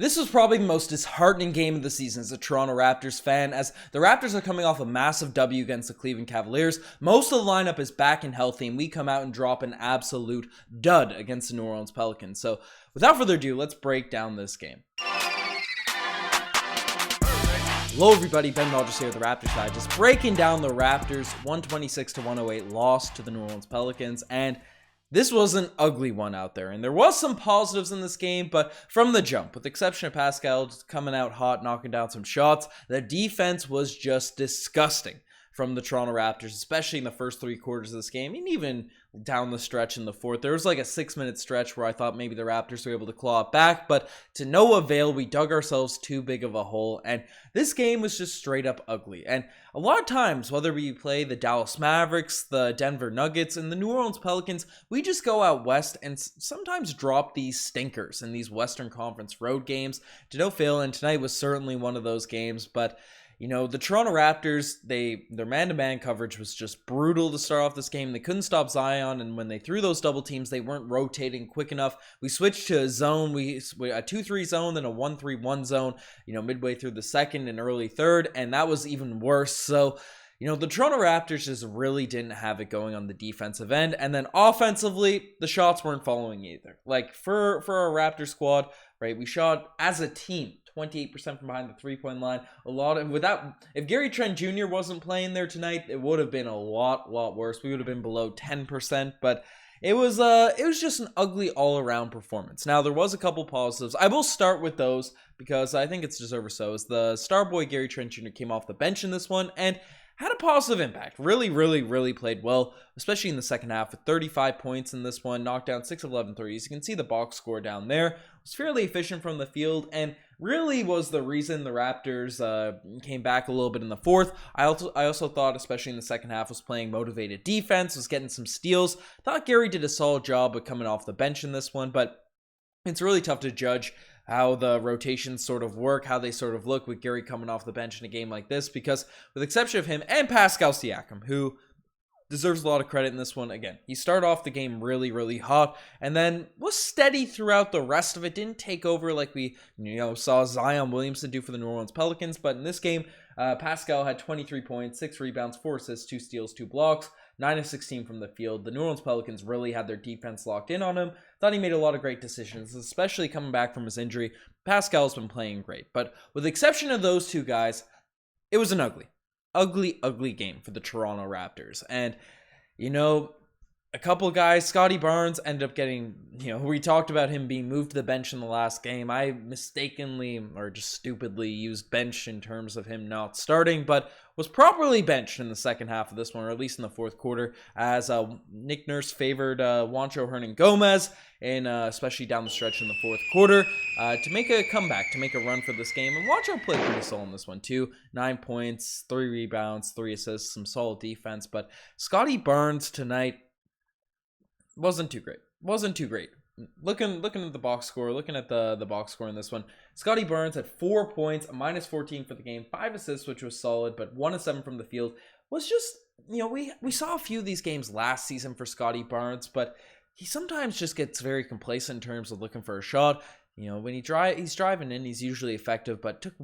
This was probably the most disheartening game of the season as a Toronto Raptors fan, as the Raptors are coming off a massive W against the Cleveland Cavaliers. Most of the lineup is back and healthy, and we come out and drop an absolute dud against the New Orleans Pelicans. So, without further ado, let's break down this game. Hello everybody, Ben Rogers here, the Raptors side, just breaking down the Raptors' 126-108 loss to the New Orleans Pelicans, and this was an ugly one out there, and there was some positives in this game, but from the jump, with the exception of Pascal just coming out hot, knocking down some shots, the defense was just disgusting from the Toronto Raptors, especially in the first three quarters of this game, and even down the stretch in the fourth. There was like a 6-minute stretch where I thought maybe the Raptors were able to claw it back, but to no avail. We dug ourselves too big of a hole, and this game was just straight up ugly. And a lot of times, whether we play the Dallas Mavericks, the Denver Nuggets, and the New Orleans Pelicans, we just go out west and sometimes drop these stinkers in these Western Conference road games to no avail, and tonight was certainly one of those games. But you know, the Toronto Raptors, their man-to-man coverage was just brutal to start off this game. They couldn't stop Zion, and when they threw those double teams, they weren't rotating quick enough. We switched to a zone, a 2-3 zone, then a 1-3-1 zone, midway through the second and early third, and that was even worse. So, the Toronto Raptors just really didn't have it going on the defensive end, and then offensively, the shots weren't following either. Like, for our Raptor squad, right, we shot as a team 28% from behind the three-point line. If Gary Trent Jr. wasn't playing there tonight, it would have been a lot worse. We would have been below 10%, but it was just an ugly all-around performance. Now, there was a couple positives. I will start with those because I think it's deserved so. As the star boy Gary Trent Jr. came off the bench in this one and had a positive impact. Really played well, especially in the second half with 35 points in this one, knocked down 6 of 11 threes. You can see the box score down there. Was fairly efficient from the field and really was the reason the Raptors came back a little bit in the fourth. I also thought, especially in the second half, was playing motivated defense, was getting some steals. Thought Gary did a solid job of coming off the bench in this one, but it's really tough to judge how the rotations sort of work, how they sort of look with Gary coming off the bench in a game like this, because with the exception of him and Pascal Siakam, who deserves a lot of credit in this one. Again, he started off the game really hot and then was steady throughout the rest of it. Didn't take over like we saw Zion Williamson do for the New Orleans Pelicans, but in this game, Pascal had 23 points, 6 rebounds, 4 assists, 2 steals, 2 blocks, 9 of 16 from the field. The New Orleans Pelicans really had their defense locked in on him. Thought he made a lot of great decisions, especially coming back from his injury. Pascal's been playing great, but with the exception of those two guys, it was an ugly game for the Toronto Raptors. And, a couple guys, Scotty Barnes ended up getting, we talked about him being moved to the bench in the last game. I mistakenly or just stupidly used bench in terms of him not starting, but was properly benched in the second half of this one, or at least in the fourth quarter, as Nick Nurse favored Juancho Hernan-Gomez, and especially down the stretch in the fourth quarter, to make a comeback, to make a run for this game. And Juancho played pretty solid in this one too. 9 points, 3 rebounds, 3 assists, some solid defense. But Scotty Barnes tonight wasn't too great. Looking at the box score, looking at the box score in this one, Scotty Barnes had 4 points, a minus 14 for the game, 5 assists, which was solid, but 1 of 7 from the field. Was just, we saw a few of these games last season for Scotty Barnes, but he sometimes just gets very complacent in terms of looking for a shot. When he's driving in, he's usually effective, but took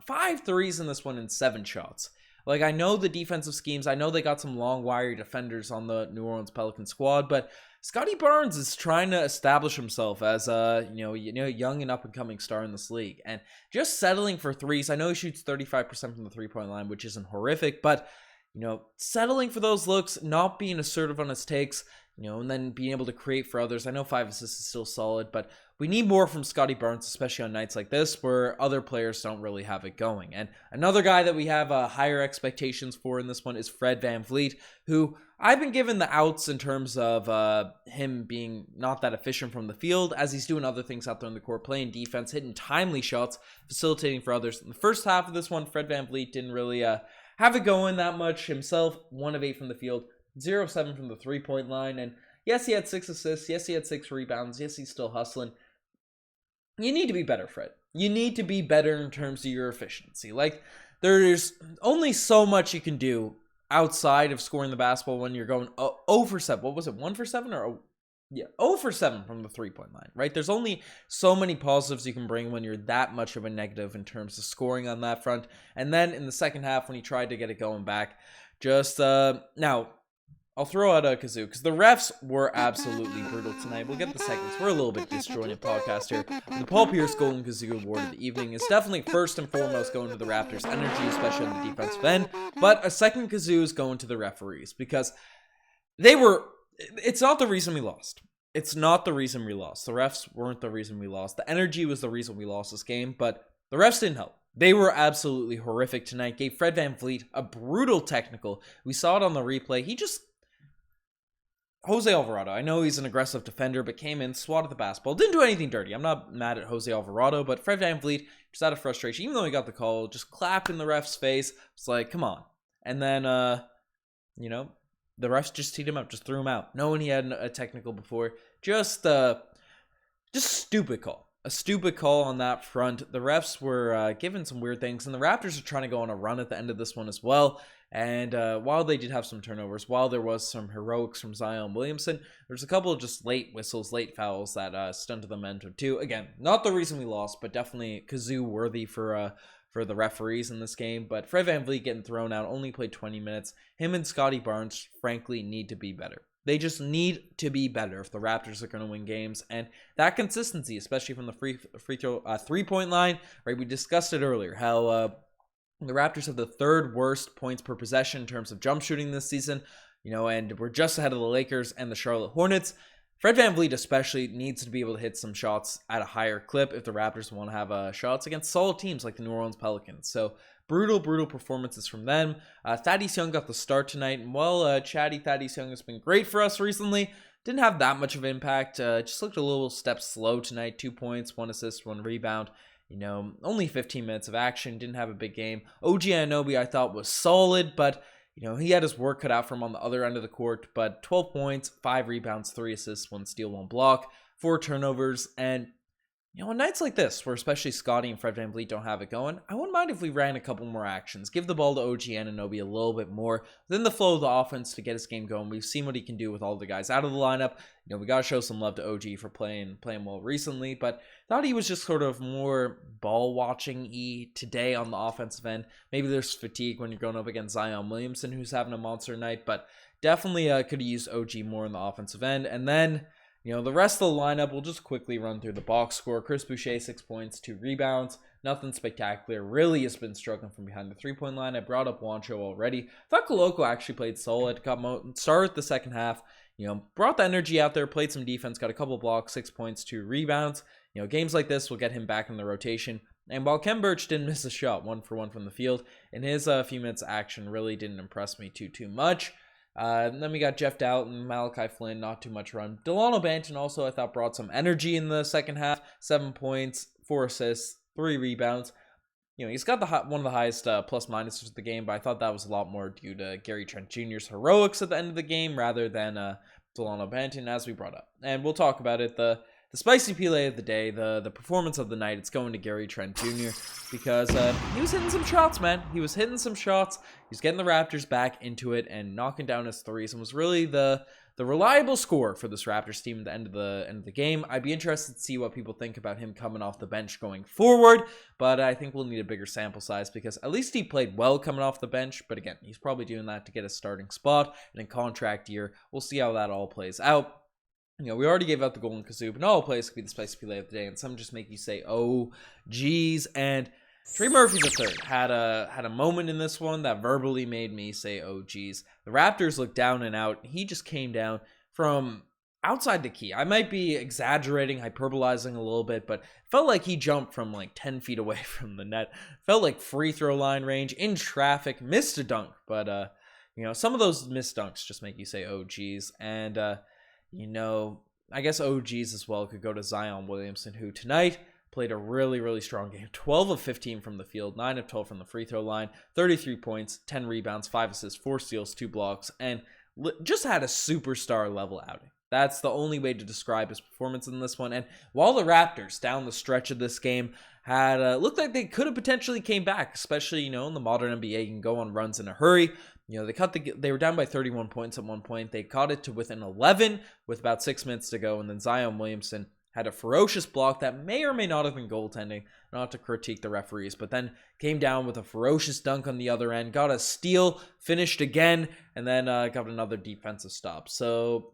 5 threes in this one and 7 shots. Like, I know the defensive schemes, I know they got some long, wiry defenders on the New Orleans Pelicans squad, but Scotty Barnes is trying to establish himself as a young and up-and-coming star in this league, and just settling for threes. I know he shoots 35% from the three-point line, which isn't horrific, but settling for those looks, not being assertive on his takes, and then being able to create for others. I know 5 assists is still solid, but we need more from Scotty Barnes, especially on nights like this where other players don't really have it going. And another guy that we have higher expectations for in this one is Fred VanVleet, who I've been given the outs in terms of him being not that efficient from the field, as he's doing other things out there on the court, playing defense, hitting timely shots, facilitating for others. In the first half of this one, Fred VanVleet didn't really have it going that much himself. 1 of 8 from the field, 0 of 7 from the three-point line, and yes, he had 6 assists, yes, he had 6 rebounds, yes, he's still hustling. You need to be better, Fred. You need to be better in terms of your efficiency. Like, there's only so much you can do outside of scoring the basketball when you're going 0 for 7. What was it, 1 for 7 or Yeah, 0 for 7 from the three-point line, right? There's only so many positives you can bring when you're that much of a negative in terms of scoring on that front. And then in the second half, when he tried to get it going back, just now I'll throw out a Kazoo because the refs were absolutely brutal tonight. We'll get the segments. We're a little bit disjointed podcast here. The Paul Pierce Golden Kazoo Award of the evening is definitely first and foremost going to the Raptors' energy, especially on the defensive end. But a second Kazoo is going to the referees because they were. It's not the reason we lost. It's not the reason we lost. The refs weren't the reason we lost. The energy was the reason we lost this game, but the refs didn't help. They were absolutely horrific tonight. Gave Fred VanVleet a brutal technical. We saw it on the replay. Jose Alvarado, I know he's an aggressive defender, but came in, swatted the basketball. Didn't do anything dirty. I'm not mad at Jose Alvarado, but Fred VanVleet, just out of frustration, even though he got the call, just clapped in the ref's face. It's like, come on. And then, the refs just teed him up, just threw him out, knowing he had a technical before. Just stupid call. A stupid call on that front. The refs were given some weird things, and the Raptors are trying to go on a run at the end of this one as well. And while they did have some turnovers, while there was some heroics from Zion Williamson, there's a couple of just late whistles, late fouls that stunted the momentum too. Again, not the reason we lost, but definitely Kazoo worthy for the referees in this game. But Fred VanVleet getting thrown out, only played 20 minutes. Him and Scotty Barnes, frankly, need to be better. They just need to be better if the Raptors are going to win games. And that consistency, especially from the free throw three-point line, right? We discussed it earlier, how the Raptors have the third worst points per possession in terms of jump shooting this season, and we're just ahead of the Lakers and the Charlotte Hornets. Fred VanVleet especially needs to be able to hit some shots at a higher clip if the Raptors want to have shots against solid teams like the New Orleans Pelicans. So brutal performances from them. Thaddeus Young got the start tonight, and while chatty Thaddeus Young has been great for us recently, didn't have that much of impact. Just looked a little step slow tonight. 2 points, 1 assist, 1 rebound. Only 15 minutes of action, didn't have a big game. OG Anunoby I thought was solid, but he had his work cut out for him on the other end of the court. But 12 points, 5 rebounds, 3 assists, 1 steal, 1 block, 4 turnovers. And on nights like this, where especially Scotty and Fred VanVleet don't have it going, I wouldn't mind if we ran a couple more actions. Give the ball to OG Anunoby a little bit more. Then the flow of the offense to get his game going. We've seen what he can do with all the guys out of the lineup. We got to show some love to OG for playing well recently. But thought he was just sort of more ball-watching-y today on the offensive end. Maybe there's fatigue when you're going up against Zion Williamson, who's having a monster night. But definitely could have used OG more on the offensive end. And then the rest of the lineup, we'll just quickly run through the box score. Chris Boucher, 6 points, 2 rebounds. Nothing spectacular. Really has been struggling from behind the three-point line. I brought up Juancho already. Thought Koloko actually played solid. Started the second half. Brought the energy out there, played some defense, got a couple blocks, 6 points, 2 rebounds. Games like this will get him back in the rotation. And while Kem Birch didn't miss a shot, 1 for 1 from the field, in his few minutes of action really didn't impress me too much. Then we got Jeff Doughton, Malachi Flynn, not too much run. Delano Banton also, I thought, brought some energy in the second half. 7 points, 4 assists, 3 rebounds. He's got one of the highest plus-minuses of the game, but I thought that was a lot more due to Gary Trent Jr.'s heroics at the end of the game rather than Delano Banton, as we brought up. And we'll talk about it. The spicy Pele of the day, the performance of the night, it's going to Gary Trent Jr. because he was hitting some shots, man. He was hitting some shots. He's getting the Raptors back into it and knocking down his threes, and was really the reliable scorer for this Raptors team at the end of the game. I'd be interested to see what people think about him coming off the bench going forward, but I think we'll need a bigger sample size because at least he played well coming off the bench. But again, he's probably doing that to get a starting spot in a contract year. We'll see how that all plays out. We already gave out the Golden Kazoo, but not all plays could be the spicy Pele of the day, and some just make you say, oh, geez. And Trey Murphy III had a moment in this one that verbally made me say, oh, geez. The Raptors looked down and out. He just came down from outside the key. I might be exaggerating, hyperbolizing a little bit, but felt like he jumped from like 10 feet away from the net. Felt like free throw line range, in traffic, missed a dunk. But, some of those missed dunks just make you say, oh, geez. And, I guess OGs as well could go to Zion Williamson, who tonight played a really strong game. 12 of 15 from the field, 9 of 12 from the free throw line, 33 points, 10 rebounds, 5 assists, 4 steals, 2 blocks, and just had a superstar level outing. That's the only way to describe his performance in this one. And while the Raptors down the stretch of this game had looked like they could have potentially came back, especially, in the modern NBA, you can go on runs in a hurry. You know, they were down by 31 points at one point. They got it to within 11 with about 6 minutes to go, and then Zion Williamson had a ferocious block that may or may not have been goaltending, not to critique the referees, but then came down with a ferocious dunk on the other end, got a steal, finished again, and then got another defensive stop. So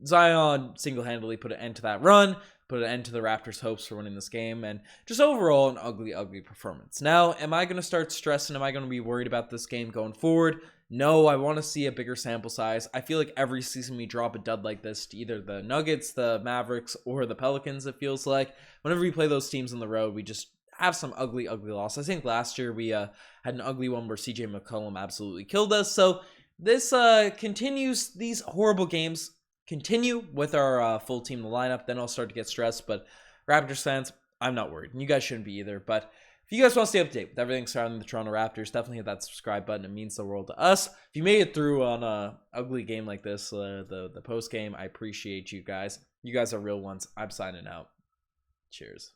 Zion single-handedly put an end to that run, put an end to the Raptors' hopes for winning this game, and just overall an ugly, ugly performance. Now, am I going to start stressing? Am I going to be worried about this game going forward? No, I want to see a bigger sample size. I feel like every season we drop a dud like this to either the Nuggets, the Mavericks, or the Pelicans, it feels like. Whenever we play those teams on the road, we just have some ugly, ugly loss. I think last year we had an ugly one where CJ McCollum absolutely killed us. So this continues, these horrible games continue with our full team in the lineup. Then I'll start to get stressed. But Raptors fans, I'm not worried. And you guys shouldn't be either. But if you guys want to stay up to date with everything surrounding the Toronto Raptors, definitely hit that subscribe button. It means the world to us. If you made it through on a ugly game like this, the post game, I appreciate you guys. You guys are real ones. I'm signing out. Cheers.